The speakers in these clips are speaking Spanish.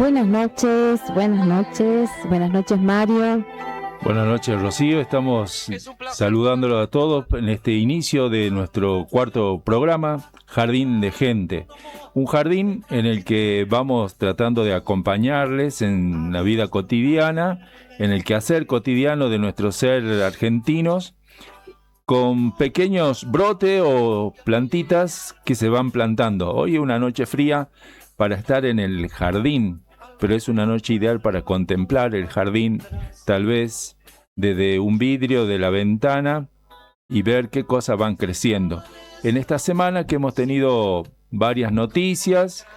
Buenas noches Mario. Buenas noches Rocío, estamos saludándolo a todos en este inicio de nuestro cuarto programa, Jardín de Gente. Un jardín en el que vamos tratando de acompañarles en la vida cotidiana, en el quehacer cotidiano de nuestro ser argentinos, con pequeños brotes o plantitas que se van plantando. Hoy es una noche fría para estar en el jardín, pero es una noche ideal para contemplar el jardín, tal vez desde un vidrio de la ventana y ver qué cosas van creciendo. En esta semana que hemos tenido varias noticias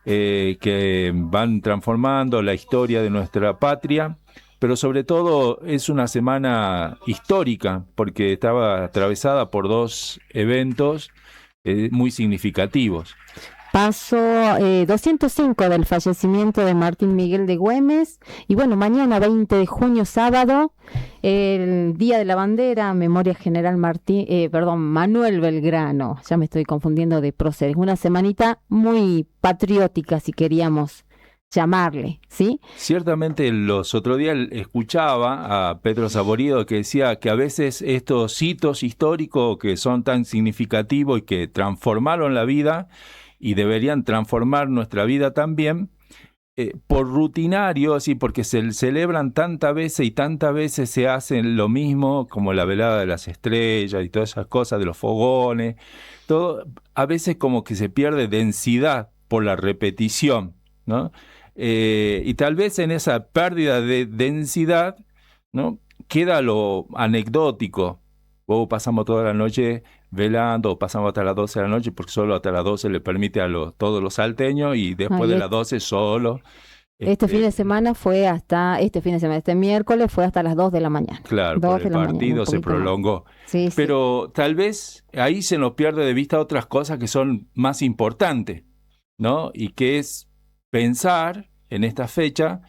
que van transformando la historia de nuestra patria, pero sobre todo es una semana histórica porque estaba atravesada por dos eventos muy significativos. Paso 205 del fallecimiento de Martín Miguel de Güemes. Y bueno, mañana 20 de junio, sábado, el Día de la Bandera, Memoria General Manuel Belgrano. Ya me estoy confundiendo de próceres. Una semanita muy patriótica, si queríamos llamarle, ¿sí? Ciertamente los otros días escuchaba a Pedro Saborido que decía que a veces estos hitos históricos que son tan significativos y que transformaron la vida y deberían transformar nuestra vida también, por rutinario, así porque se celebran tantas veces se hacen lo mismo, como la velada de las estrellas y todas esas cosas, de los fogones, todo, a veces como que se pierde densidad por la repetición, ¿no? Y tal vez en esa pérdida de densidad, ¿no?, queda lo anecdótico. Pasamos toda la noche velando, o pasamos hasta las 12 de la noche, porque solo hasta las 12 le permite a todos los salteños, y después de las 12 solo. Este miércoles fue hasta las 2 de la mañana. Claro, por el partido se prolongó. Sí, pero tal vez ahí se nos pierde de vista otras cosas que son más importantes, ¿no? Y que es pensar en esta fecha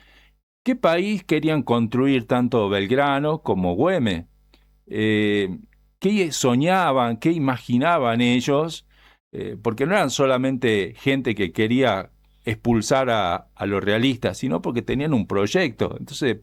qué país querían construir tanto Belgrano como Güemes. ¿Qué soñaban, qué imaginaban ellos? Porque no eran solamente gente que quería expulsar a los realistas, sino porque tenían un proyecto. Entonces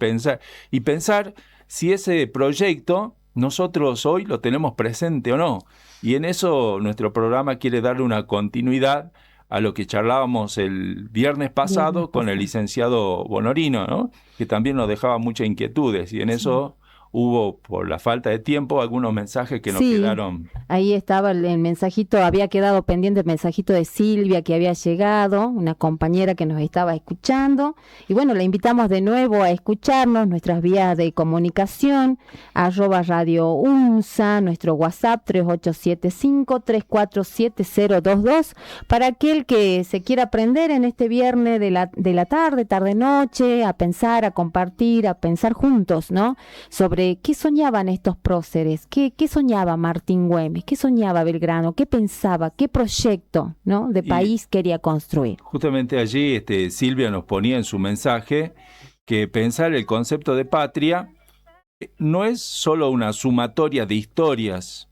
pensar si ese proyecto nosotros hoy lo tenemos presente o no. Y en eso nuestro programa quiere darle una continuidad a lo que charlábamos el viernes pasado con el licenciado Bonorino, ¿no?, que también nos dejaba muchas inquietudes, y en eso hubo, por la falta de tiempo, algunos mensajes que nos quedaron. Ahí estaba el mensajito, había quedado pendiente el mensajito de Silvia que había llegado, una compañera que nos estaba escuchando. Y bueno, la invitamos de nuevo a escucharnos, nuestras vías de comunicación, @Radio UNSA, nuestro WhatsApp 3875-347022, para aquel que se quiera aprender en este viernes de la tarde-noche, a pensar, a compartir, a pensar juntos, ¿no?, sobre qué soñaban estos próceres, qué soñaba Martín Güemes, qué soñaba Belgrano, qué pensaba, qué proyecto, ¿no?, de país quería construir. Justamente allí Silvia nos ponía en su mensaje que pensar el concepto de patria no es solo una sumatoria de historias,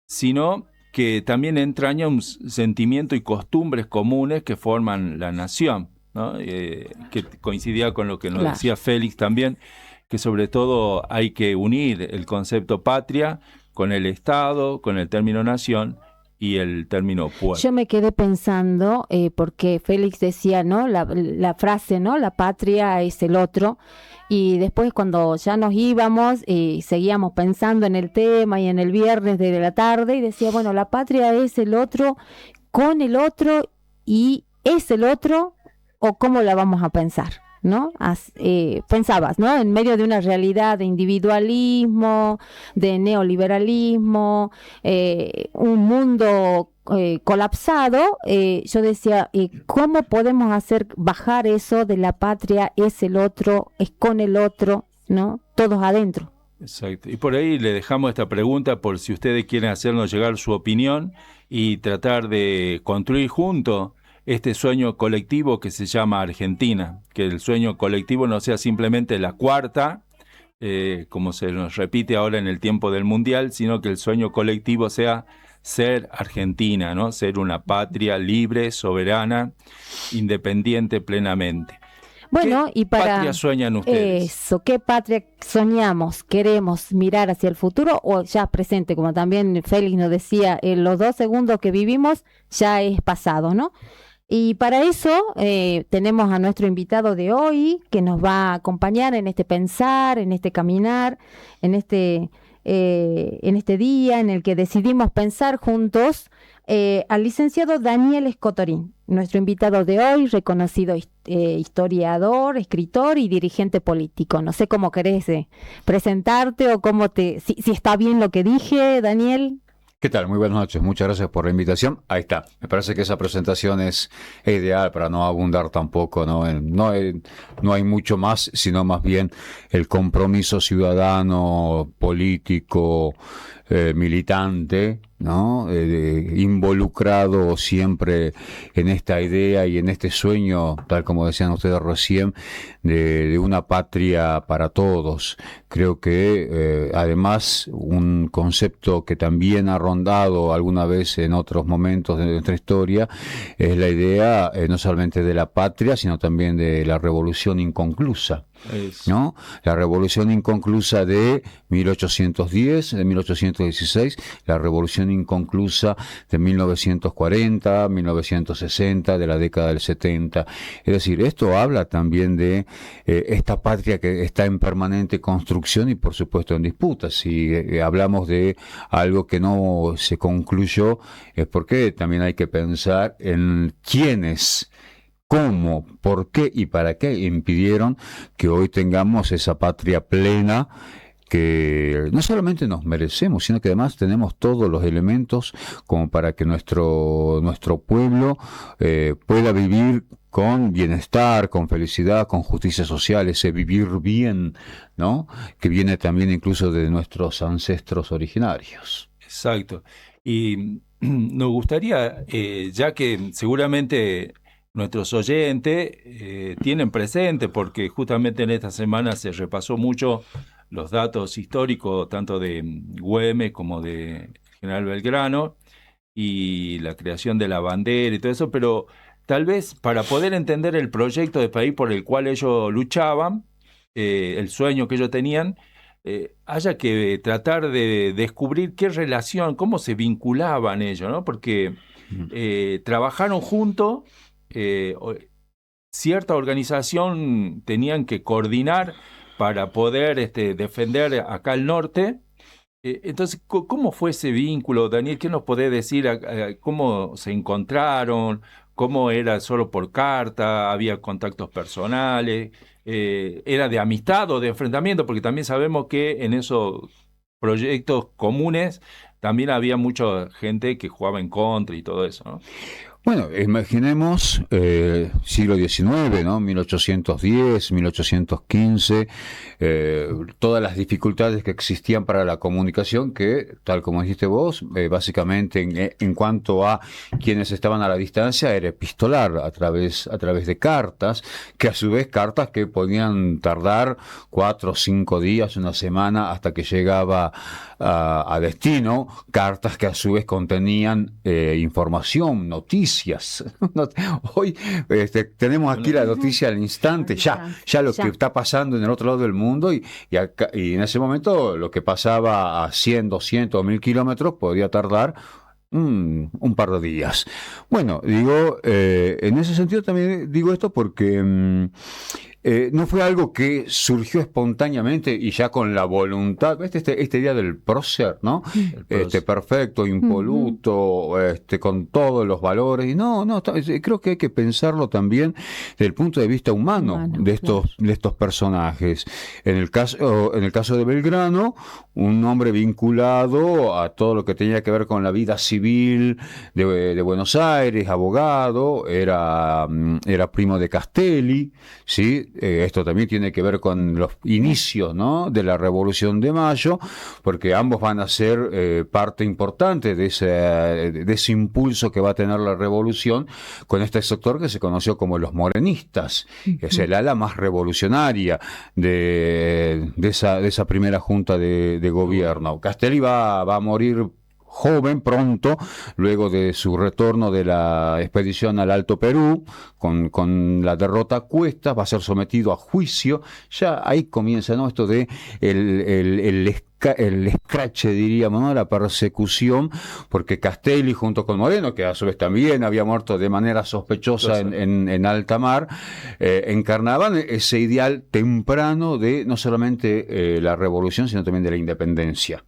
sino que también entraña un sentimiento y costumbres comunes que forman la nación, ¿no? Que coincidía con lo que nos decía Félix también, que sobre todo hay que unir el concepto patria con el Estado, con el término nación y el término pueblo. Yo me quedé pensando, porque Félix decía, ¿no?, la frase, ¿no?, la patria es el otro, y después cuando ya nos íbamos seguíamos pensando en el tema y en el viernes de la tarde, y decía, bueno, la patria es el otro, con el otro, y es el otro, o cómo la vamos a pensar, ¿no? Pensabas, ¿no?, en medio de una realidad de individualismo, de neoliberalismo, un mundo colapsado. Yo decía, ¿cómo podemos hacer bajar eso de la patria es el otro, es con el otro, ¿no?, todos adentro? Exacto. Y por ahí le dejamos esta pregunta por si ustedes quieren hacernos llegar su opinión y tratar de construir juntos este sueño colectivo que se llama Argentina, que el sueño colectivo no sea simplemente la cuarta, como se nos repite ahora en el tiempo del Mundial, sino que el sueño colectivo sea ser Argentina, ¿no?, ser una patria libre, soberana, independiente plenamente. Bueno, ¿Qué patria sueñan ustedes? Eso, ¿qué patria soñamos? ¿Queremos mirar hacia el futuro o ya presente? Como también Félix nos decía, en los 2 segundos que vivimos ya es pasado, ¿no? Y para eso tenemos a nuestro invitado de hoy que nos va a acompañar en este pensar, en este caminar, en este día en el que decidimos pensar juntos al licenciado Daniel Escotorín, nuestro invitado de hoy, reconocido historiador, escritor y dirigente político. No sé cómo querés presentarte o si está bien lo que dije, Daniel. ¿Qué tal? Muy buenas noches. Muchas gracias por la invitación. Ahí está. Me parece que esa presentación es ideal para no abundar tampoco, ¿no? No hay mucho más, sino más bien el compromiso ciudadano, político, militante, ¿no? Involucrado siempre en esta idea y en este sueño, tal como decían ustedes recién, de una patria para todos. Creo que además un concepto que también ha rondado alguna vez en otros momentos de nuestra historia es la idea no solamente de la patria, sino también de la revolución inconclusa, ¿no? La revolución inconclusa de 1810, de 1816, la revolución inconclusa de 1940, 1960, de la década del 70. Es decir, esto habla también de esta patria que está en permanente construcción y por supuesto en disputa. Si hablamos de algo que no se concluyó, es porque también hay que pensar en quiénes, cómo, por qué y para qué impidieron que hoy tengamos esa patria plena que no solamente nos merecemos, sino que además tenemos todos los elementos como para que nuestro pueblo pueda vivir con bienestar, con felicidad, con justicia social, ese vivir bien, ¿no? Que viene también incluso de nuestros ancestros originarios. Exacto. Y nos gustaría, ya que seguramente nuestros oyentes tienen presente, porque justamente en esta semana se repasó mucho los datos históricos, tanto de Güemes como de General Belgrano, y la creación de la bandera y todo eso, pero tal vez para poder entender el proyecto de país por el cual ellos luchaban, el sueño que ellos tenían, haya que tratar de descubrir qué relación, cómo se vinculaban ellos, ¿no? Porque trabajaron juntos, cierta organización tenían que coordinar para poder defender acá al norte. Entonces, ¿cómo fue ese vínculo, Daniel? ¿Qué nos podés decir? ¿Cómo se encontraron? ¿Cómo era solo por carta? ¿Había contactos personales? ¿Era de amistad o de enfrentamiento? Porque también sabemos que en esos proyectos comunes también había mucha gente que jugaba en contra y todo eso, ¿no? Bueno, imaginemos siglo XIX, ¿no? 1810, 1815, todas las dificultades que existían para la comunicación que, tal como dijiste vos, básicamente en cuanto a quienes estaban a la distancia era epistolar a través de cartas, que a su vez cartas que podían tardar 4 o 5 días, una semana, hasta que llegaba a destino, cartas que a su vez contenían información, noticias. Hoy tenemos aquí la noticia al instante, ya lo que está pasando en el otro lado del mundo y en ese momento lo que pasaba a 100, 200 o 1000 kilómetros podía tardar un par de días. Bueno, digo, en ese sentido también digo esto porque no fue algo que surgió espontáneamente y ya con la voluntad, este día del prócer, ¿no? Perfecto, impoluto, con todos los valores. Y no, creo que hay que pensarlo también desde el punto de vista humano de estos personajes. En el caso de Belgrano, un hombre vinculado a todo lo que tenía que ver con la vida civil de Buenos Aires, abogado, era primo de Castelli, ¿sí? Esto también tiene que ver con los inicios, ¿no? De la Revolución de Mayo, porque ambos van a ser parte importante de ese impulso que va a tener la revolución con este sector que se conoció como los morenistas, que es el ala más revolucionaria de esa primera junta de gobierno. Castelli va a morir joven, pronto, luego de su retorno de la expedición al Alto Perú, con la derrota a cuestas, va a ser sometido a juicio. Ya ahí comienza, ¿no?, esto de el escrache, diríamos, ¿no?, la persecución, porque Castelli junto con Moreno, que a su vez también había muerto de manera sospechosa en alta mar, encarnaban ese ideal temprano de no solamente la revolución, sino también de la independencia,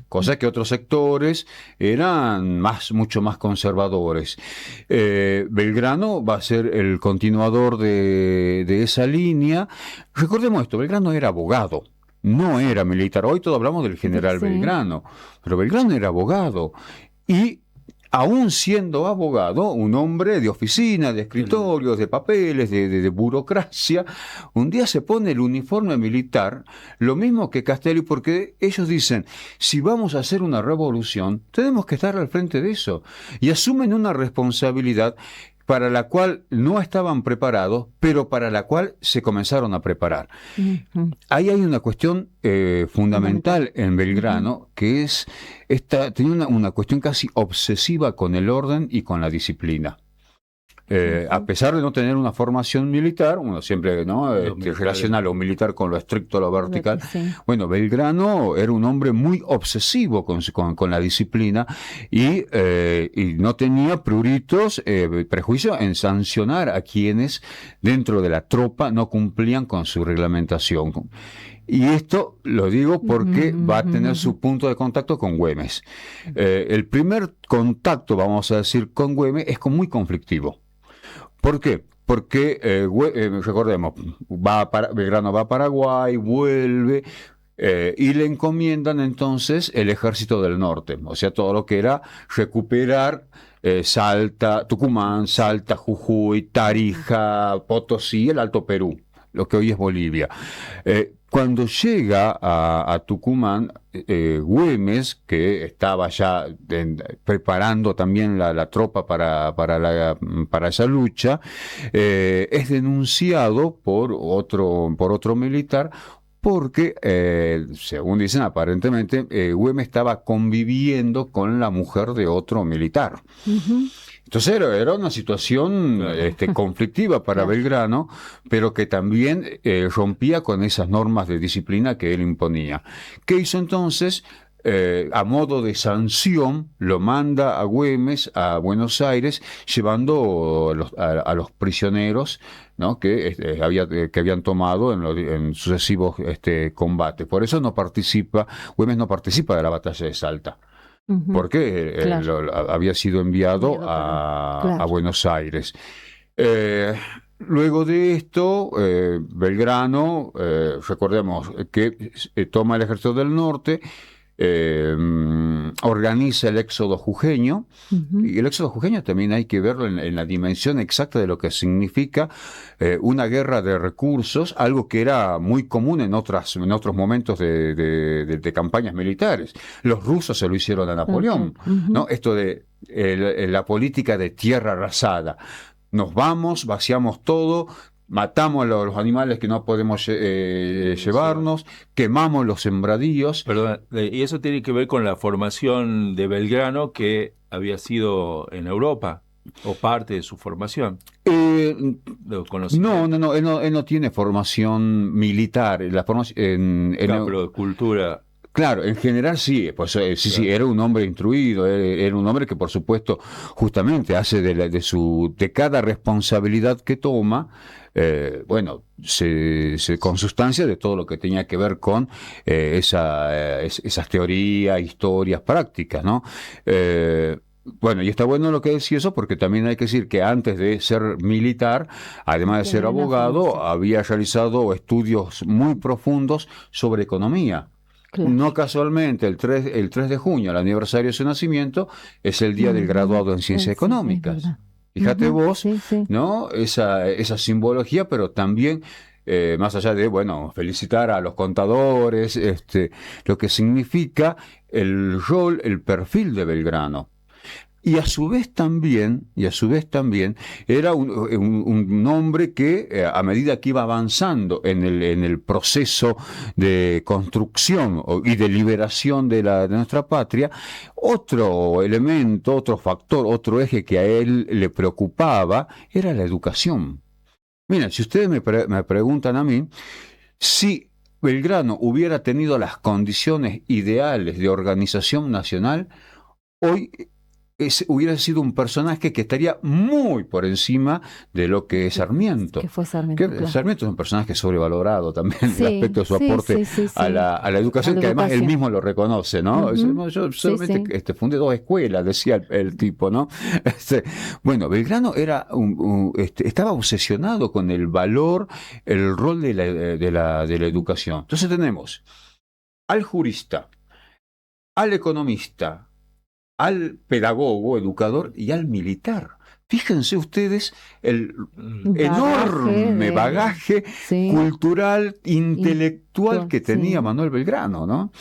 cosa que otros sectores eran mucho más conservadores. Belgrano va a ser el continuador de esa línea. Recordemos esto, Belgrano era abogado, no era militar. Hoy todos hablamos del general Belgrano, pero Belgrano era abogado. Y aún siendo abogado, un hombre de oficina, de escritorios, de papeles, de burocracia, un día se pone el uniforme militar, lo mismo que Castelli, porque ellos dicen, si vamos a hacer una revolución, tenemos que estar al frente de eso. Y asumen una responsabilidad para la cual no estaban preparados, pero para la cual se comenzaron a preparar. Ahí hay una cuestión fundamental en Belgrano, que es tenía una cuestión casi obsesiva con el orden y con la disciplina. A pesar de no tener una formación militar, uno siempre, ¿no?, relaciona lo militar con lo estricto, lo vertical. Bueno, Belgrano era un hombre muy obsesivo con la disciplina y no tenía pruritos, prejuicio en sancionar a quienes dentro de la tropa no cumplían con su reglamentación. Y esto lo digo porque va a tener su punto de contacto con Güemes. El primer contacto, vamos a decir, con Güemes es muy conflictivo. ¿Por qué? Porque, recordemos, Belgrano va a Paraguay, vuelve, y le encomiendan entonces el Ejército del Norte, o sea, todo lo que era recuperar Salta, Tucumán, Salta, Jujuy, Tarija, Potosí, el Alto Perú, lo que hoy es Bolivia. Cuando llega a Tucumán, Güemes, que estaba ya preparando también la tropa para esa lucha, es denunciado por otro militar, porque, según dicen, aparentemente, Güemes estaba conviviendo con la mujer de otro militar. Entonces era una situación conflictiva para Belgrano, pero que también rompía con esas normas de disciplina que él imponía. ¿Qué hizo entonces? A modo de sanción, lo manda a Güemes, a Buenos Aires, llevando a los prisioneros, ¿no?, que habían tomado en sucesivos combates. Por eso Güemes no participa de la batalla de Salta. Porque había sido enviado a Buenos Aires. Luego de esto, Belgrano, recordemos que toma el Ejército del Norte, organiza el éxodo jujeño, y el éxodo jujeño también hay que verlo en la dimensión exacta de lo que significa una guerra de recursos, algo que era muy común en otros momentos de campañas militares. Los rusos se lo hicieron a Napoleón, ¿no? Esto de la política de tierra arrasada. Nos vamos, vaciamos todo, matamos a los animales que no podemos llevarnos, quemamos los sembradíos. Perdón, y eso tiene que ver con la formación de Belgrano, que había sido en Europa, o parte de su formación. No, él no tiene formación militar. La formación pero de cultura. Claro, en general sí, pues sí, era un hombre instruido, era un hombre que por supuesto justamente hace de cada responsabilidad que toma, se consustancia de todo lo que tenía que ver con esas teorías, historias, prácticas, ¿no? Y está bueno lo que decía eso, porque también hay que decir que antes de ser militar, además de ser abogado, había realizado estudios muy profundos sobre economía. Claro. No casualmente, el 3 de junio, el aniversario de su nacimiento, es el día del graduado en Ciencias Económicas. Fíjate vos, ¿no? Esa simbología, pero también, más allá de, felicitar a los contadores, lo que significa el rol, el perfil de Belgrano. Y a su vez también era un hombre que a medida que iba avanzando en el proceso de construcción y de liberación de nuestra patria, otro elemento, otro factor, otro eje que a él le preocupaba era la educación. Mira, si ustedes me preguntan a mí, si Belgrano hubiera tenido las condiciones ideales de organización nacional, hoy hubiera sido un personaje que estaría muy por encima de lo que es Sarmiento. Que fue Sarmiento, claro. Sarmiento es un personaje sobrevalorado también, Sí, respecto de su aporte a la educación, que además él mismo lo reconoce, ¿no? Uh-huh. Yo solamente fundé 2 escuelas, decía el tipo, ¿no? Bueno, Belgrano estaba obsesionado con el valor, el rol de la educación. Entonces tenemos al jurista, al economista, al pedagogo, educador y al militar. Fíjense ustedes el enorme bagaje cultural, intelectual que tenía Manuel Belgrano, ¿no?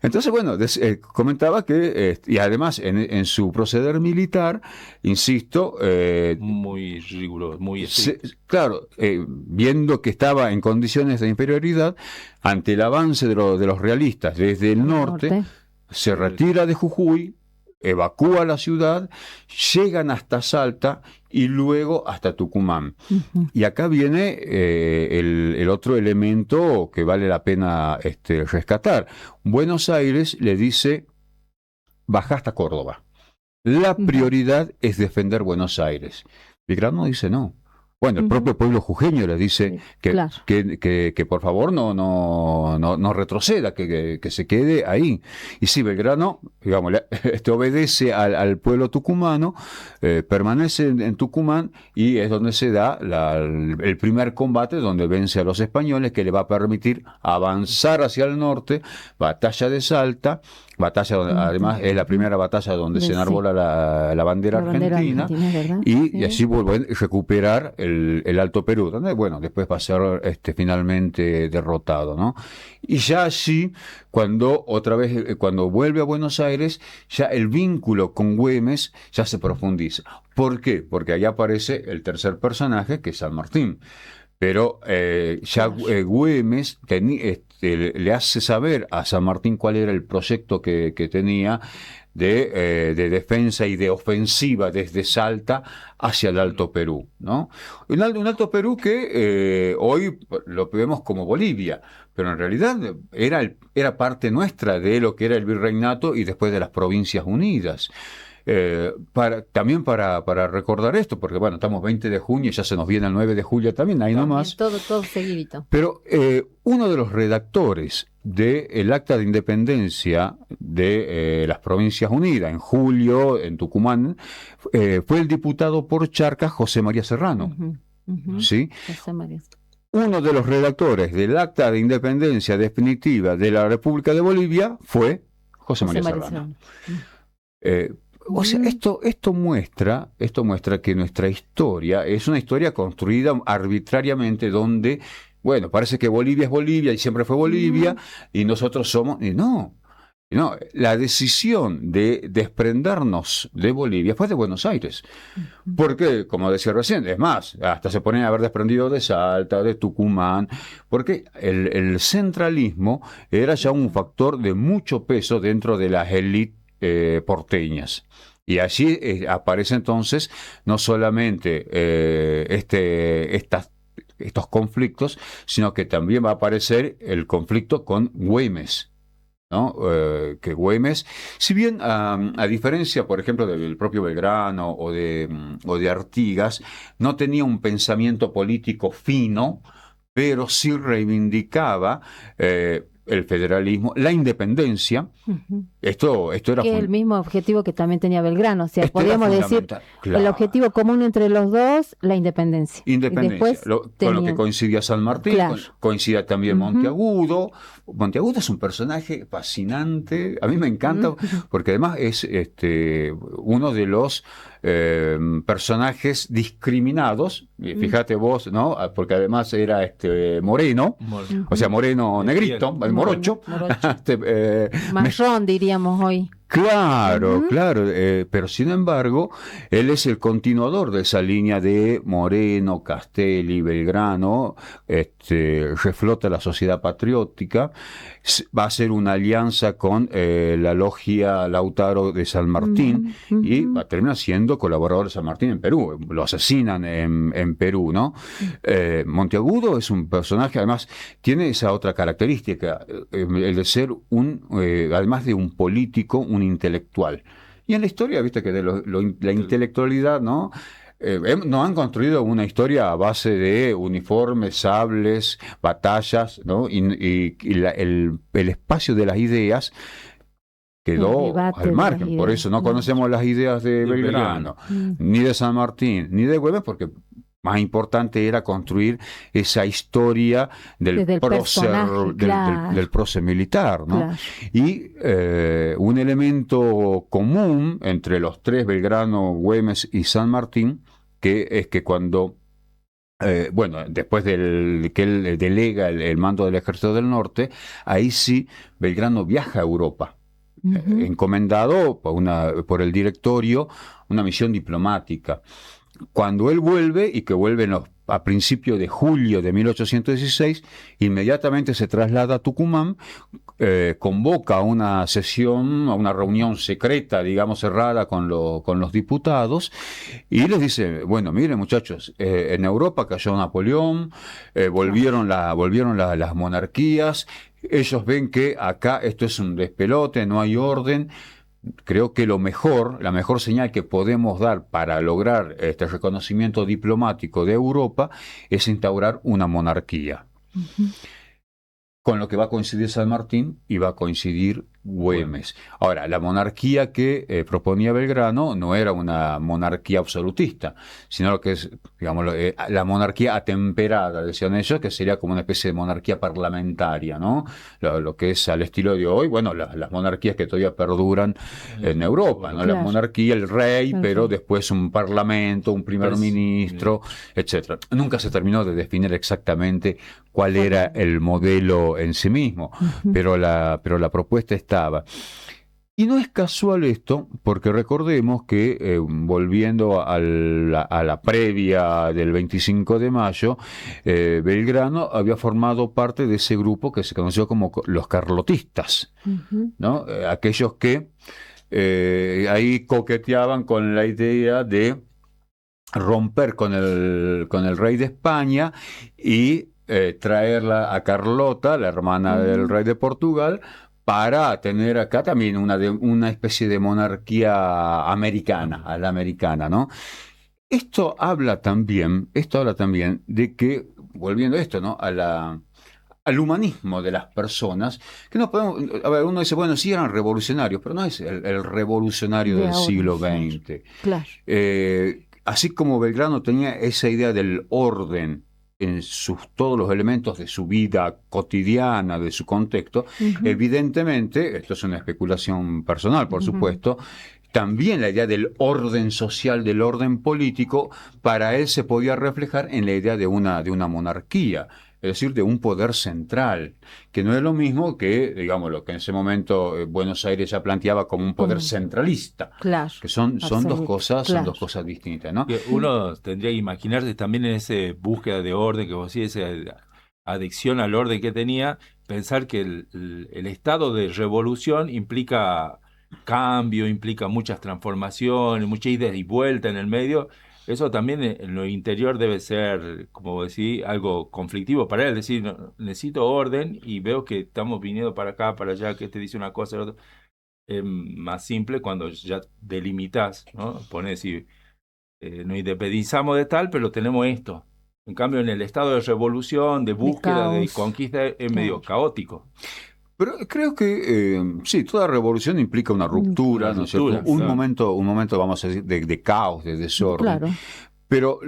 Entonces, bueno, comentaba que, y además en su proceder militar, insisto... muy riguroso, muy estricto. Claro, viendo que estaba en condiciones de inferioridad, ante el avance de los realistas desde el norte, se retira de Jujuy, evacúa la ciudad, llegan hasta Salta y luego hasta Tucumán. Uh-huh. Y acá viene el otro elemento que vale la pena rescatar. Buenos Aires le dice, baja hasta Córdoba. La prioridad es defender Buenos Aires. Belgrano dice no. Bueno, el propio pueblo jujeño le dice que por favor no retroceda, que se quede ahí. Y sí, Belgrano, digamos, obedece al pueblo tucumano, permanece en Tucumán y es donde se da el primer combate, donde vence a los españoles, que le va a permitir avanzar hacia el norte, batalla de Salta, batalla donde, además es la primera batalla donde se enarbola la bandera argentina, y así vuelven a recuperar el Alto Perú, donde, bueno, después va a ser finalmente derrotado, ¿no? Y ya allí, cuando vuelve a Buenos Aires, ya el vínculo con Güemes ya se profundiza. ¿Por qué? Porque ahí aparece el tercer personaje, que es San Martín. Pero Güemes le hace saber a San Martín cuál era el proyecto que tenía de defensa y de ofensiva desde Salta hacia el Alto Perú, ¿no? Un Alto Perú que hoy lo vemos como Bolivia, pero en realidad era parte nuestra de lo que era el virreinato y después de las Provincias Unidas. También para recordar esto, porque bueno, estamos 20 de junio y ya se nos viene el 9 de julio también, ahí nomás. Todo seguidito. Pero uno de los redactores del Acta de Independencia de las Provincias Unidas, en julio, en Tucumán, fue el diputado por Charcas, José María Serrano. ¿Sí? José María. Uno de los redactores del Acta de Independencia definitiva de la República de Bolivia fue José María Serrano. O sea, esto muestra que nuestra historia es una historia construida arbitrariamente, donde, bueno, parece que Bolivia es Bolivia y siempre fue Bolivia, y nosotros somos... No, la decisión de desprendernos de Bolivia fue de Buenos Aires. Porque, como decía recién, es más, hasta se ponen a haber desprendido de Salta, de Tucumán, porque el centralismo era ya un factor de mucho peso dentro de las élites porteñas. Y allí aparece entonces no solamente estos conflictos, sino que también va a aparecer el conflicto con Güemes, ¿no? Que Güemes, si bien a diferencia, por ejemplo, del propio Belgrano o de Artigas, no tenía un pensamiento político fino, pero sí reivindicaba el federalismo, la independencia. Esto era que es el mismo objetivo que también tenía Belgrano, o sea, podríamos decir, claro, el objetivo común entre los dos, la independencia. Con lo que coincidía San Martín, claro, coincidía también Monteagudo. Monteagudo es un personaje fascinante, a mí me encanta, porque además es uno de los personajes discriminados, fíjate vos, ¿no? Porque además era moreno, o sea, moreno negrito, el morocho. Marrón, diríamos hoy. Claro, claro, pero sin embargo, él es el continuador de esa línea de Moreno, Castelli, Belgrano, reflota la sociedad patriótica, va a hacer una alianza con la logia Lautaro de San Martín y va a terminar siendo colaborador de San Martín en Perú, lo asesinan en Perú, ¿no? Monteagudo es un personaje, además, tiene esa otra característica, el de ser además de un político, un intelectual. Y en la historia, viste que la intelectualidad, ¿no? Nos han construido una historia a base de uniformes, sables, batallas, ¿no? Y el espacio de las ideas quedó al margen. Por eso no conocemos las ideas de Belgrano, ni de San Martín, ni de Güemes, porque más importante era construir esa historia del prócer militar, ¿no? Claro. Y un elemento común entre los tres, Belgrano, Güemes y San Martín, que es que cuando después que él delega el mando del Ejército del Norte, ahí sí Belgrano viaja a Europa, encomendado por el directorio, una misión diplomática. Cuando él vuelve, y que vuelve a principios de julio de 1816, inmediatamente se traslada a Tucumán, convoca a una sesión, a una reunión secreta, digamos, cerrada con los diputados, y les dice, bueno, miren muchachos, en Europa cayó Napoleón, volvieron las monarquías, ellos ven que acá esto es un despelote, no hay orden. Creo que la mejor señal que podemos dar para lograr este reconocimiento diplomático de Europa es instaurar una monarquía. Con lo que va a coincidir San Martín y va a coincidir Güemes. Ahora, la monarquía que proponía Belgrano no era una monarquía absolutista, sino lo que es, digamos, la monarquía atemperada, decían ellos, que sería como una especie de monarquía parlamentaria, ¿no? Lo que es al estilo de hoy, bueno, las monarquías que todavía perduran en Europa, ¿no? Claro. La monarquía, el rey, pero después un parlamento, un primer ministro, etcétera. Nunca se terminó de definir exactamente cuál era el modelo en sí mismo, pero la propuesta estaba. Y no es casual esto, porque recordemos que, volviendo a la previa del 25 de mayo, Belgrano había formado parte de ese grupo que se conoció como los carlotistas, ¿no? Aquellos que ahí coqueteaban con la idea de romper con el rey de España y traerla a Carlota, la hermana del rey de Portugal, para tener acá también una especie de monarquía americana, a la americana, ¿no? Esto habla también de que, volviendo a esto, ¿no? Al humanismo de las personas, que no podemos, a ver, uno dice, bueno, sí eran revolucionarios, pero no es el revolucionario del siglo XX. Claro. Así como Belgrano tenía esa idea del orden en todos los elementos de su vida cotidiana, de su contexto, evidentemente, esto es una especulación personal, por supuesto, también la idea del orden social, del orden político, para él se podía reflejar en la idea de una monarquía, es decir, de un poder central, que no es lo mismo que, digamos, lo que en ese momento Buenos Aires ya planteaba como un poder centralista, claro, que son dos cosas distintas, ¿no? Uno tendría que imaginarse también en esa búsqueda de orden, que vos decís, esa adicción al orden que tenía, pensar que el estado de revolución implica cambio, implica muchas transformaciones, mucha ida y vuelta en el medio. Eso también en lo interior debe ser, como decís, algo conflictivo para él. Es decir, necesito orden y veo que estamos viniendo para acá, para allá, que este dice una cosa, el otro. Es más simple cuando ya delimitas, ¿no? Pones y nos independizamos de tal, pero tenemos esto. En cambio, en el estado de revolución, de búsqueda, de conquista, es medio caótico. Pero creo que sí, toda revolución implica una ruptura, ¿no es cierto? Un momento, vamos a decir, de caos, de desorden. Claro. Pero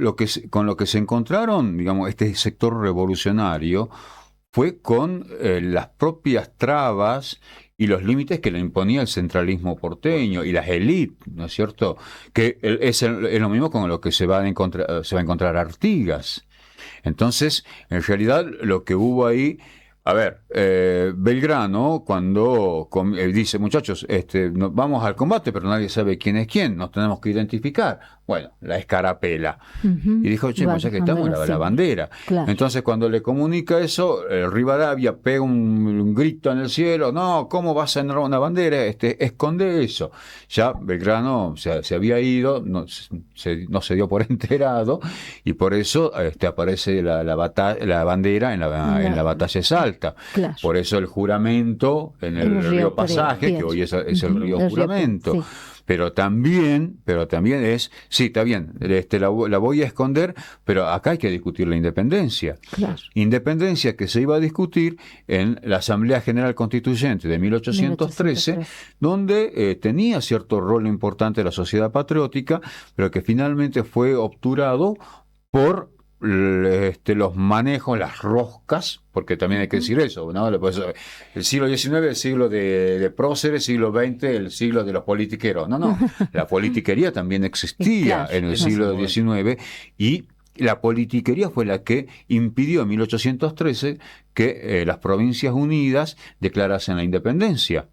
con lo que se encontraron, digamos, este sector revolucionario fue con las propias trabas y los límites que le imponía el centralismo porteño y las élites, ¿no es cierto? Que es lo mismo con lo que se va a encontrar Artigas. Entonces, en realidad, lo que hubo ahí, a ver, Belgrano, cuando dice, muchachos, vamos al combate, pero nadie sabe quién es quién, nos tenemos que identificar. Bueno, la escarapela. Y dijo, che, pues ya que estamos, la bandera. Claro. Entonces, cuando le comunica eso, Rivadavia pega un grito en el cielo, no, ¿cómo vas a enrolar una bandera? Esconde eso. Ya Belgrano se había ido, no se dio por enterado, y por eso aparece la bandera en la batalla de Salta. Claro. Por eso el juramento en el río Pasaje, que hoy es el río Juramento. Sí. Pero también es, sí, está bien, la voy a esconder, pero acá hay que discutir la independencia. Claro. Independencia que se iba a discutir en la Asamblea General Constituyente de 1813, donde tenía cierto rol importante la sociedad patriótica, pero que finalmente fue obturado por los manejos, las roscas, porque también hay que decir eso, ¿no? El siglo XIX, el siglo de próceres, el siglo XX, el siglo de los politiqueros. No, la politiquería también existía en el siglo XIX, y la politiquería fue la que impidió en 1813 que las Provincias Unidas declarasen la independencia.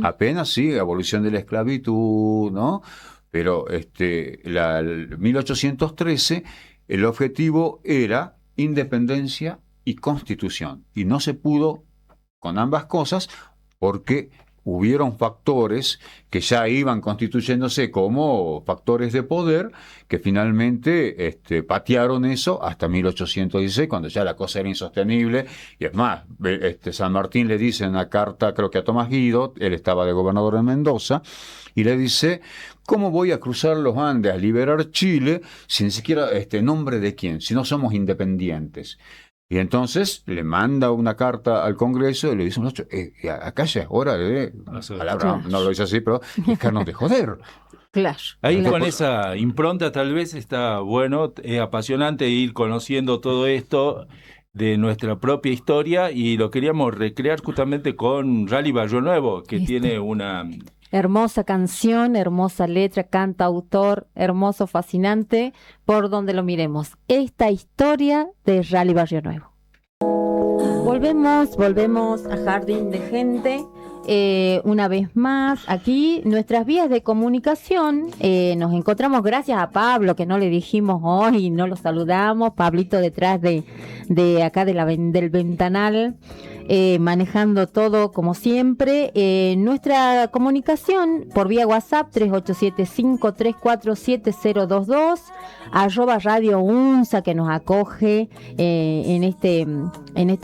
Apenas sí, abolición de la esclavitud, ¿no? Pero 1813 el objetivo era independencia y constitución, y no se pudo con ambas cosas porque hubieron factores que ya iban constituyéndose como factores de poder, que finalmente patearon eso hasta 1816, cuando ya la cosa era insostenible. Y es más, San Martín le dice en una carta, creo que a Tomás Guido, él estaba de gobernador en Mendoza, y le dice, ¿cómo voy a cruzar los Andes a liberar Chile sin siquiera nombre de quién, si no somos independientes? Y entonces le manda una carta al Congreso y le dice, acá ya es hora de, no lo dice así, pero dejarnos de joder. Claro. Ahí con esa impronta tal vez está bueno, es apasionante ir conociendo todo esto de nuestra propia historia, y lo queríamos recrear justamente con Rally Barrio Nuevo, que tiene una... hermosa canción, hermosa letra, cantautor, hermoso, fascinante, por donde lo miremos. Esta historia de Rally Barrio Nuevo. Volvemos a Jardín de Gente. Una vez más, aquí nuestras vías de comunicación, nos encontramos gracias a Pablo, que no le dijimos hoy, no lo saludamos, Pablito detrás de acá del ventanal, manejando todo como siempre. Nuestra comunicación por vía WhatsApp 3875347022, @Radio UNSA, que nos acoge en este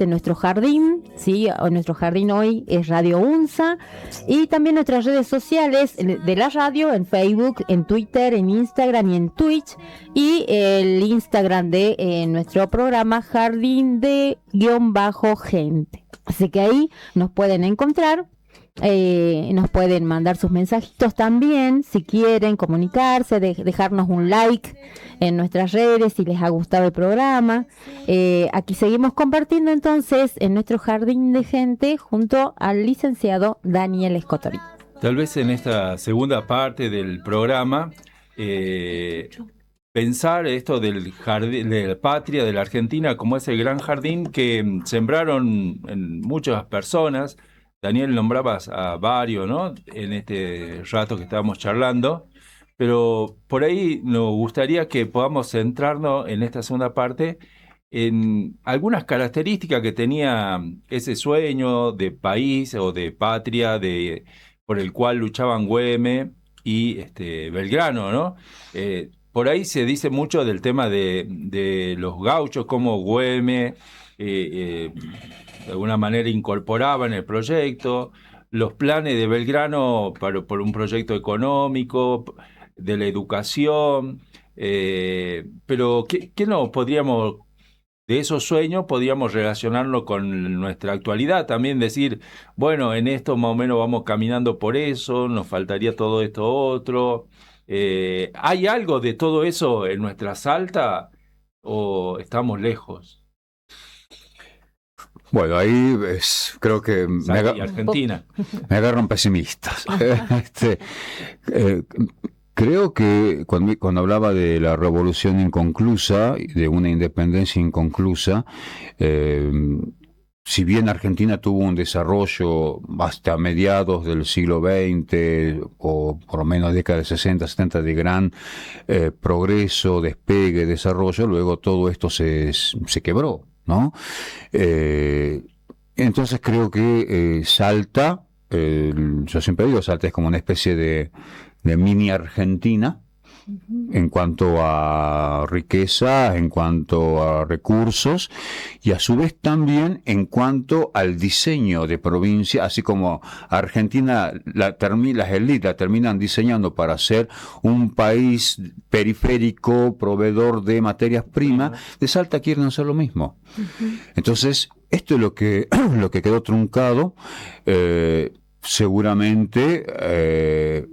nuestro jardín, ¿sí? Nuestro jardín hoy es Radio UNSA. Y también nuestras redes sociales de la radio, en Facebook, en Twitter, en Instagram y en Twitch, y el Instagram de nuestro programa, Jardín de _gente. Así que ahí nos pueden encontrar. Nos pueden mandar sus mensajitos también, si quieren comunicarse, dejarnos un like en nuestras redes si les ha gustado el programa. Aquí seguimos compartiendo entonces en nuestro Jardín de Gente junto al licenciado Daniel Escotori. Tal vez en esta segunda parte del programa pensar esto del jardín, de la patria, de la Argentina, como ese gran jardín que sembraron en muchas personas. Daniel, nombrabas a varios, ¿no?, en este rato que estábamos charlando, pero por ahí nos gustaría que podamos centrarnos en esta segunda parte en algunas características que tenía ese sueño de país o de patria por el cual luchaban Güemes y Belgrano, ¿no? Por ahí se dice mucho del tema de los gauchos, como Güemes de alguna manera incorporaban el proyecto, los planes de Belgrano por un proyecto económico, de la educación, pero ¿qué nos podríamos, de esos sueños, podríamos relacionarlo con nuestra actualidad? También decir, bueno, en esto más o menos vamos caminando por eso, nos faltaría todo esto otro. ¿Hay algo de todo eso en nuestra Salta o estamos lejos? Bueno, ahí creo que Argentina. Me agarran pesimistas. Creo que cuando hablaba de la revolución inconclusa, de una independencia inconclusa, si bien Argentina tuvo un desarrollo hasta mediados del siglo XX, o por lo menos década de 60, 70, de gran progreso, despegue, desarrollo, luego todo esto se quebró, ¿no? Entonces creo que Salta, yo siempre digo, Salta es como una especie de mini Argentina, en cuanto a riqueza, en cuanto a recursos, y a su vez también en cuanto al diseño de provincia, así como Argentina, las élites la terminan diseñando para ser un país periférico, proveedor de materias primas, de Salta quieren hacer lo mismo. Entonces, esto es lo que quedó truncado. Seguramente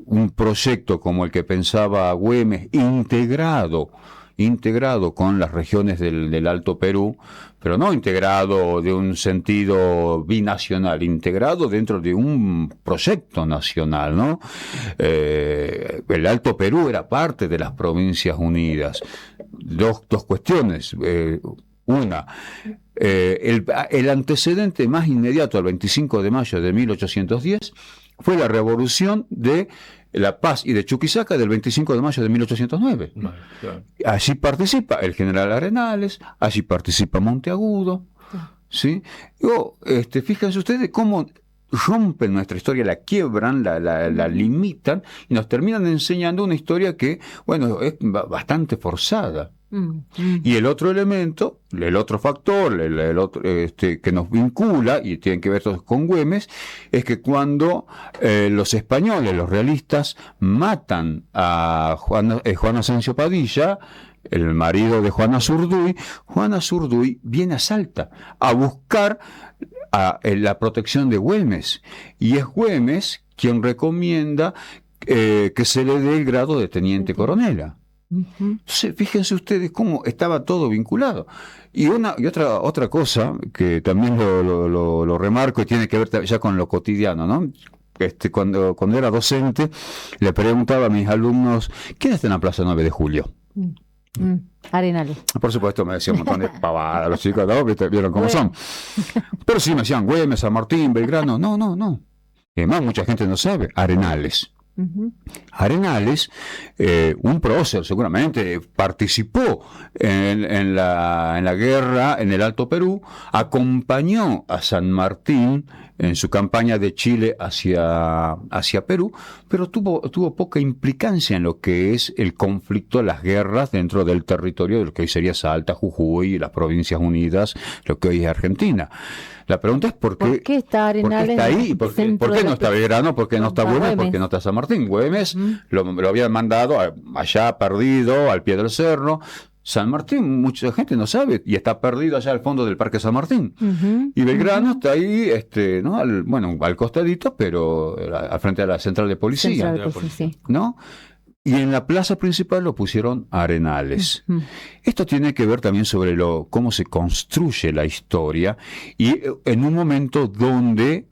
un proyecto como el que pensaba Güemes, integrado con las regiones del Alto Perú, pero no integrado de un sentido binacional, integrado dentro de un proyecto nacional, ¿no? El Alto Perú era parte de las Provincias Unidas. Dos cuestiones. Una, el antecedente más inmediato al 25 de mayo de 1810 fue la revolución de La Paz y de Chuquisaca del 25 de mayo de 1809. Claro. Allí participa el general Arenales, allí participa Monteagudo, ¿sí? Fíjense ustedes cómo rompen nuestra historia, la quiebran, la limitan y nos terminan enseñando una historia que, bueno, es bastante forzada. Y el otro elemento, el otro factor, el otro, que nos vincula, y tiene que ver con Güemes, es que cuando los españoles, los realistas, matan a Juan Asensio Padilla, el marido de Juana Zurduy viene a Salta a buscar la protección de Güemes, y es Güemes quien recomienda que se le dé el grado de teniente coronela. Entonces, fíjense ustedes cómo estaba todo vinculado. Y otra cosa que también lo remarco y tiene que ver ya con lo cotidiano, ¿no? Cuando era docente, le preguntaba a mis alumnos: ¿quién está en la Plaza 9 de Julio? Arenales. Por supuesto, me decían un montón de pavadas los chicos, ¿no? Vieron cómo son. Pero sí me decían Güemes, San Martín, Belgrano. No. Y además, mucha gente no sabe. Arenales. Arenales, un prócer seguramente, participó en la guerra en el Alto Perú, acompañó a San Martín en su campaña de Chile hacia Perú, pero tuvo poca implicancia en lo que es el conflicto, las guerras dentro del territorio de lo que hoy sería Salta, Jujuy, las Provincias Unidas, lo que hoy es Argentina. La pregunta es ¿por qué está Arenales? ¿Por qué está ahí? ¿Por qué no está Belgrano? ¿Por qué no está Güemes? ¿Por qué no está San Martín? Güemes lo habían mandado allá perdido, al pie del cerro. San Martín, mucha gente no sabe, y está perdido allá al fondo del Parque San Martín. Y Belgrano está ahí, ¿no? Al costadito, pero al frente de la central de policía. ¿No? Y en la plaza principal lo pusieron Arenales. Esto tiene que ver también sobre cómo se construye la historia, y en un momento donde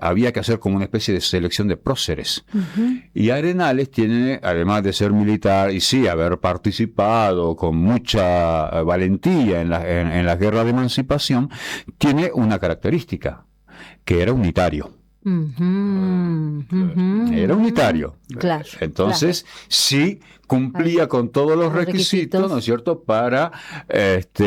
había que hacer como una especie de selección de próceres. Y Arenales tiene, además de ser militar y sí haber participado con mucha valentía en la guerra de emancipación, tiene una característica, que era unitario. Era unitario. Claro, entonces sí cumplía con todos los requisitos, ¿no es cierto?, para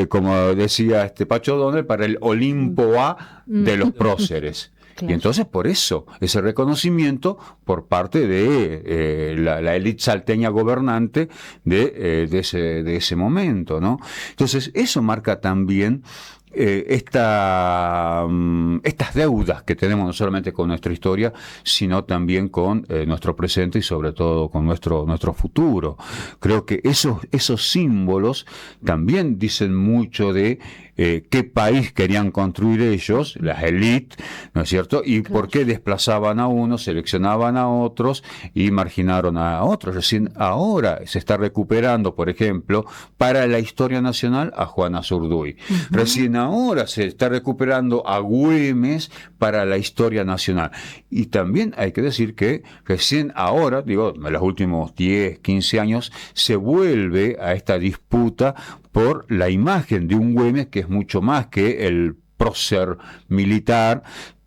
como decía Pacho Donel, para el Olimpo A de los próceres. Claro. Y entonces por eso ese reconocimiento por parte de la élite salteña gobernante de ese momento, ¿no? Entonces eso marca también estas deudas que tenemos no solamente con nuestra historia, sino también con nuestro presente y sobre todo con nuestro futuro. Creo que esos símbolos también dicen mucho de qué país querían construir ellos, las élites, ¿no es cierto? Y claro, por qué desplazaban a unos, seleccionaban a otros y marginaron a otros. Recién ahora se está recuperando, por ejemplo, para la historia nacional a Juana Zurduy. Recién ahora se está recuperando a Güemes para la historia nacional. Y también hay que decir que recién ahora, digo, en los últimos 10, 15 años, se vuelve a esta disputa por la imagen de un Güemes que es mucho más que el prócer militar,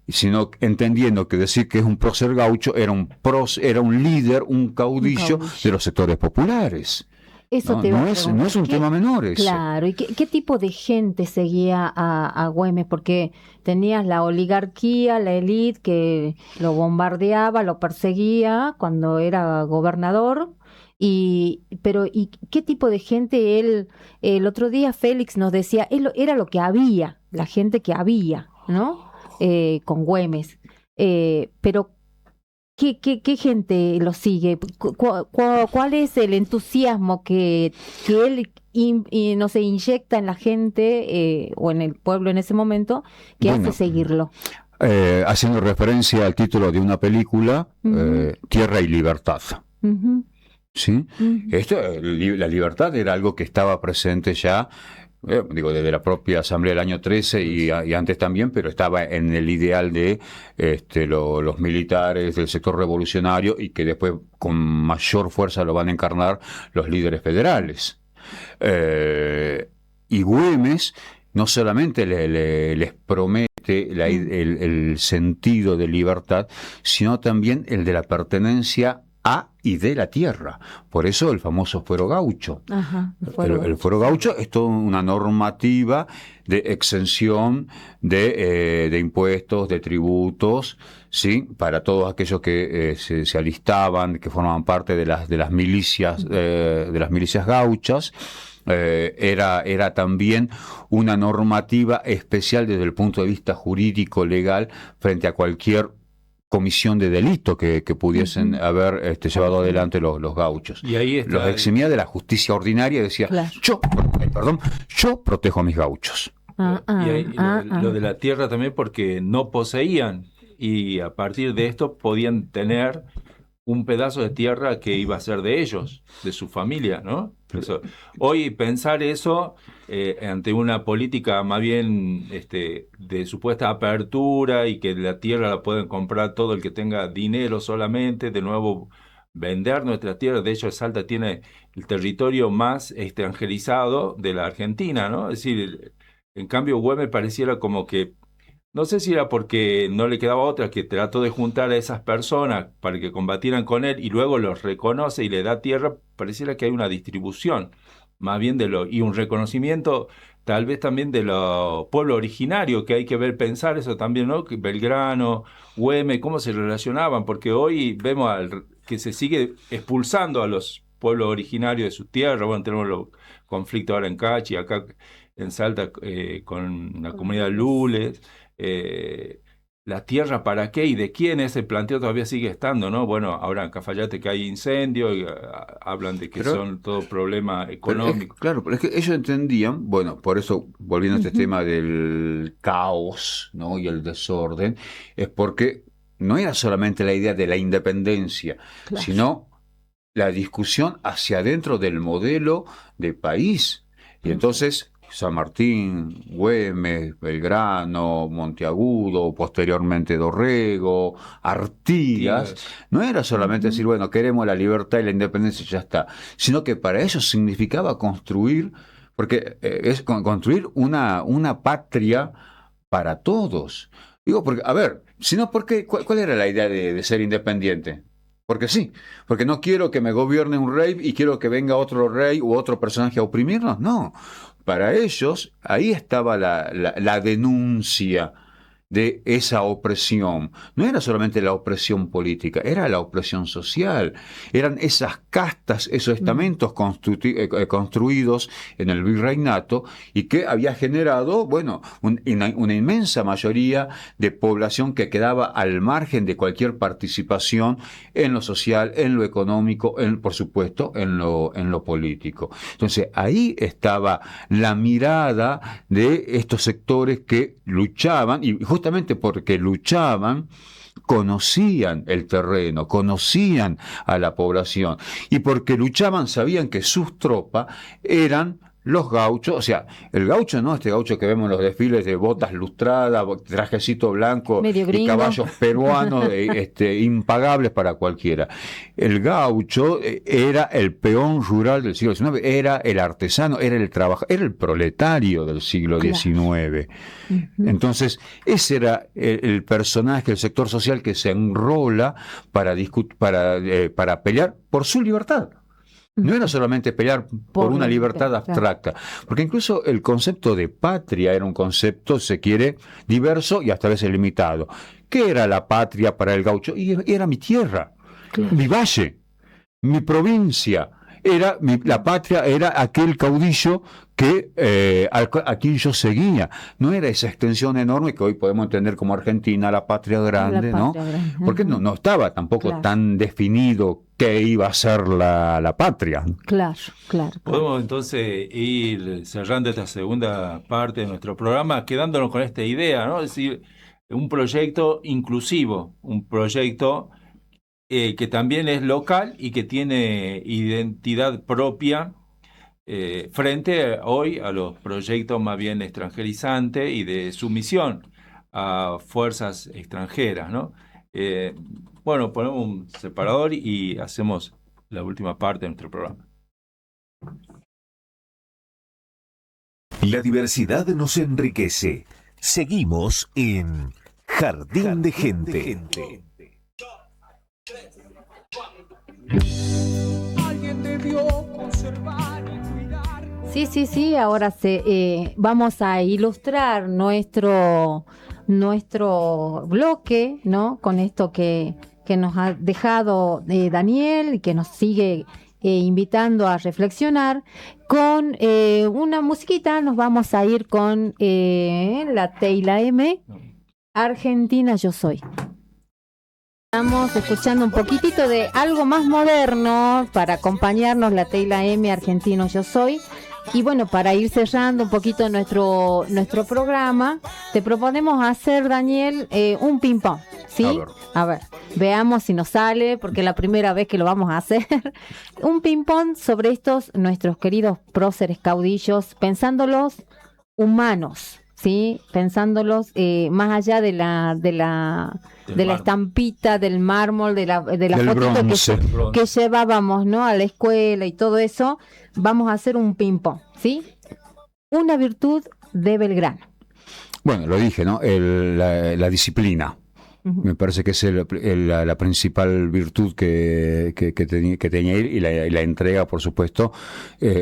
sino entendiendo que decir que es un prócer gaucho era un líder, un caudillo de los sectores populares. Eso No, te iba a no es un tema menor ese. Claro, ¿y qué tipo de gente seguía a Güemes? Porque tenías la oligarquía, la élite que lo bombardeaba, lo perseguía cuando era gobernador. Pero qué tipo de gente él? El otro día Félix nos decía, era lo que había, la gente que había, ¿no? Con Güemes. Pero ¿qué gente lo sigue? ¿Cuál es el entusiasmo que él no se inyecta en la gente o en el pueblo en ese momento que hace seguirlo? Haciendo referencia al título de una película, Tierra y Libertad. ¿Sí? La libertad era algo que estaba presente ya, desde la propia Asamblea del año 13 y antes también, pero estaba en el ideal de los militares del sector revolucionario y que después con mayor fuerza lo van a encarnar los líderes federales. Y Güemes no solamente les promete el sentido de libertad, sino también el de la pertenencia a y de la tierra. Por eso el famoso fuero gaucho. Ajá, el fuero gaucho es toda una normativa de exención de impuestos, de tributos, ¿sí? Para todos aquellos que se alistaban, que formaban parte de las milicias gauchas. Era también una normativa especial desde el punto de vista jurídico legal frente a cualquier comisión de delito que pudiesen haber llevado adelante los gauchos. Y ahí está, los eximía de la justicia ordinaria y decía, claro, yo protejo a mis gauchos. Y ahí lo de la tierra también, porque no poseían, y a partir de esto podían tener un pedazo de tierra que iba a ser de ellos, de su familia, ¿no? Hoy pensar eso ante una política más bien de supuesta apertura y que la tierra la pueden comprar todo el que tenga dinero solamente, de nuevo vender nuestra tierra. De hecho, Salta tiene el territorio más extranjerizado de la Argentina, ¿no? Es decir, en cambio Güemes pareciera como que, no sé si era porque no le quedaba otra, que trató de juntar a esas personas para que combatieran con él y luego los reconoce y le da tierra. Pareciera que hay una distribución, más bien y un reconocimiento tal vez también de los pueblos originarios, que hay que pensar eso también, ¿no? Que Belgrano, Güemes, cómo se relacionaban, porque hoy vemos que se sigue expulsando a los pueblos originarios de sus tierras. Bueno, tenemos los conflictos ahora en Cachi, acá en Salta con la comunidad Lules. La tierra para qué y de quién, ese planteo todavía sigue estando, ¿no? Bueno, ahora en Cafayate que hay incendios y hablan de que son todo problema económico. Claro, pero es que ellos entendían, bueno, por eso, volviendo a este tema del caos, ¿no? Y el desorden, es porque no era solamente la idea de la independencia, claro, sino la discusión hacia adentro del modelo de país. Y entonces San Martín, Güemes, Belgrano, Monteagudo, posteriormente Dorrego, Artigas, no era solamente decir, bueno, queremos la libertad y la independencia y ya está, sino que para ellos significaba construir, porque es construir una patria para todos. Digo, porque, a ver, sino porque, ¿cuál era la idea de ser independiente? Porque sí, porque no quiero que me gobierne un rey y quiero que venga otro rey u otro personaje a oprimirnos, no. Para ellos, ahí estaba la denuncia de esa opresión. No era solamente la opresión política, era la opresión social. Eran esas castas, esos estamentos construidos en el virreinato y que había generado, bueno, una inmensa mayoría de población que quedaba al margen de cualquier participación en lo social, en lo económico, por supuesto, en lo político. Entonces, ahí estaba la mirada de estos sectores que luchaban, y justamente porque luchaban, conocían el terreno, conocían a la población, y porque luchaban sabían que sus tropas eran los gauchos, o sea, el gaucho no, este gaucho que vemos en los desfiles de botas lustradas, trajecito blanco y caballos peruanos impagables para cualquiera. El gaucho era el peón rural del siglo XIX, era el artesano, era el trabajador, era el proletario del siglo XIX. Entonces, ese era el personaje, el sector social que se enrola para pelear por su libertad. No era solamente pelear por una libertad abstracta, porque incluso el concepto de patria era un concepto, se quiere, diverso y hasta a veces limitado. ¿Qué era la patria para el gaucho? Y era mi tierra, mi valle, mi provincia. La patria era aquel caudillo a quien yo seguía. No era esa extensión enorme que hoy podemos entender como Argentina, la patria grande, ¿no? Porque no estaba tampoco tan definido qué iba a ser la patria. Claro. Podemos entonces ir cerrando esta segunda parte de nuestro programa, quedándonos con esta idea, ¿no? Es decir, un proyecto inclusivo, un proyecto que también es local y que tiene identidad propia frente hoy a los proyectos más bien extranjerizantes y de sumisión a fuerzas extranjeras, ¿no? Bueno, ponemos un separador y hacemos la última parte de nuestro programa. La diversidad nos enriquece. Seguimos en Jardín de Gente. Alguien debió conservar y cuidar. Sí, ahora vamos a ilustrar nuestro bloque, ¿no? Con esto que nos ha dejado Daniel y que nos sigue invitando a reflexionar. Con una musiquita nos vamos a ir con la Teyla M, Argentina Yo Soy. Estamos escuchando un poquitito de algo más moderno para acompañarnos, la Teyla M, Argentino Yo Soy. Y bueno, para ir cerrando un poquito nuestro programa, te proponemos hacer, Daniel, un ping-pong, ¿sí? A ver, veamos si nos sale, porque es la primera vez que lo vamos a hacer. Un ping-pong sobre nuestros queridos próceres caudillos, pensándolos humanos, ¿sí? Pensándolos más allá de la estampita, del mármol, de la fotito que llevábamos, ¿no? A la escuela y todo eso. Vamos a hacer un ping-pong, ¿sí? Una virtud de Belgrano. Bueno, lo dije, ¿no? La disciplina. Me parece que es la principal virtud que tenía él y la entrega, por supuesto,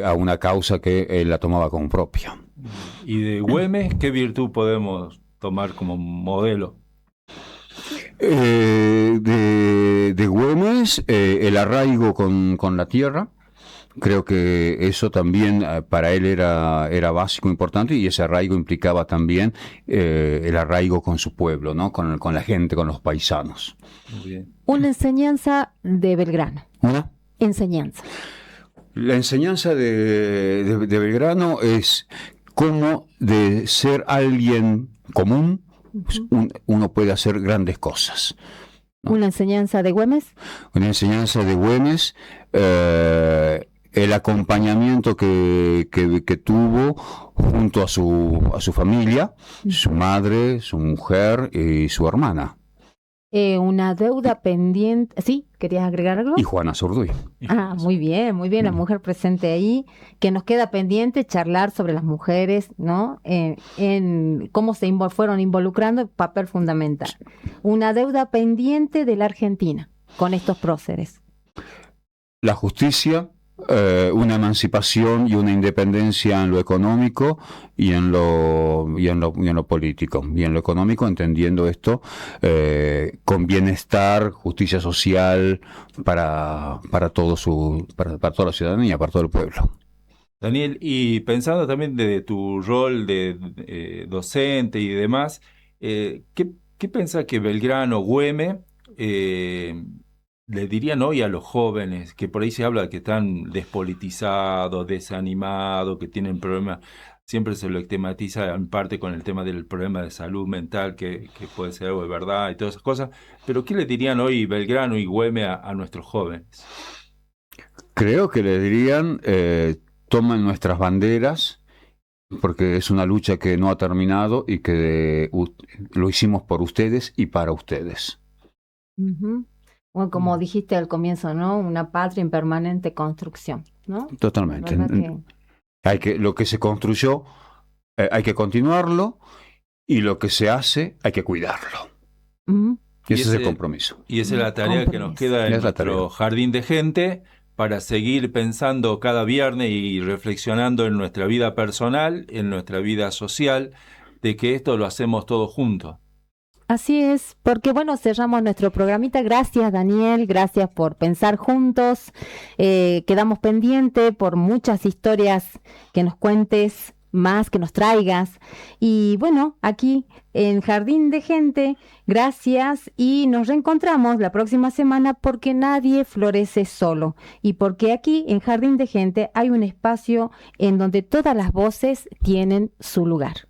a una causa que él la tomaba como propia. ¿Y de Güemes qué virtud podemos tomar como modelo? De Güemes, el arraigo con la tierra. Creo que eso también para él era básico, importante, y ese arraigo implicaba también el arraigo con su pueblo, ¿no? Con la gente, con los paisanos. Muy bien. Una enseñanza de Belgrano. ¿Una? Enseñanza. La enseñanza de Belgrano es cómo de ser alguien común uno puede hacer grandes cosas, ¿no? Una enseñanza de Güemes. Una enseñanza de Güemes, el acompañamiento que tuvo junto a su familia, su madre, su mujer y su hermana. Una deuda pendiente. ¿Sí? ¿Querías agregar algo? Y Juana Zurduy. Muy bien, la mujer presente ahí, que nos queda pendiente charlar sobre las mujeres, ¿no? En cómo se fueron involucrando, papel fundamental. Una deuda pendiente de la Argentina con estos próceres. La justicia, una emancipación y una independencia en lo económico y en lo político. Y en lo económico, entendiendo esto con bienestar, justicia social para toda la ciudadanía, para todo el pueblo. Daniel, y pensando también de tu rol de docente y demás, ¿qué pensás que Belgrano, Güemes, le dirían hoy a los jóvenes, que por ahí se habla de que están despolitizados, desanimados, que tienen problemas, siempre se lo tematiza en parte con el tema del problema de salud mental, que puede ser algo de verdad y todas esas cosas, pero ¿qué le dirían hoy Belgrano y Güemes a nuestros jóvenes? Creo que le dirían, tomen nuestras banderas, porque es una lucha que no ha terminado y que lo hicimos por ustedes y para ustedes. Ujú. Bueno, como dijiste al comienzo, ¿no? Una patria en permanente construcción, ¿no? Totalmente. ¿Verdad que... Lo que se construyó, hay que continuarlo, y lo que se hace, hay que cuidarlo. Ujú. Y ese es el compromiso. Y esa es la tarea que nos queda en nuestro Jardín de Gente, para seguir pensando cada viernes y reflexionando en nuestra vida personal, en nuestra vida social, de que esto lo hacemos todos juntos. Así es, porque bueno, cerramos nuestro programita. Gracias, Daniel, gracias por pensar juntos. Quedamos pendientes por muchas historias que nos cuentes más, que nos traigas. Y bueno, aquí en Jardín de Gente, gracias, y nos reencontramos la próxima semana, porque nadie florece solo, y porque aquí en Jardín de Gente hay un espacio en donde todas las voces tienen su lugar.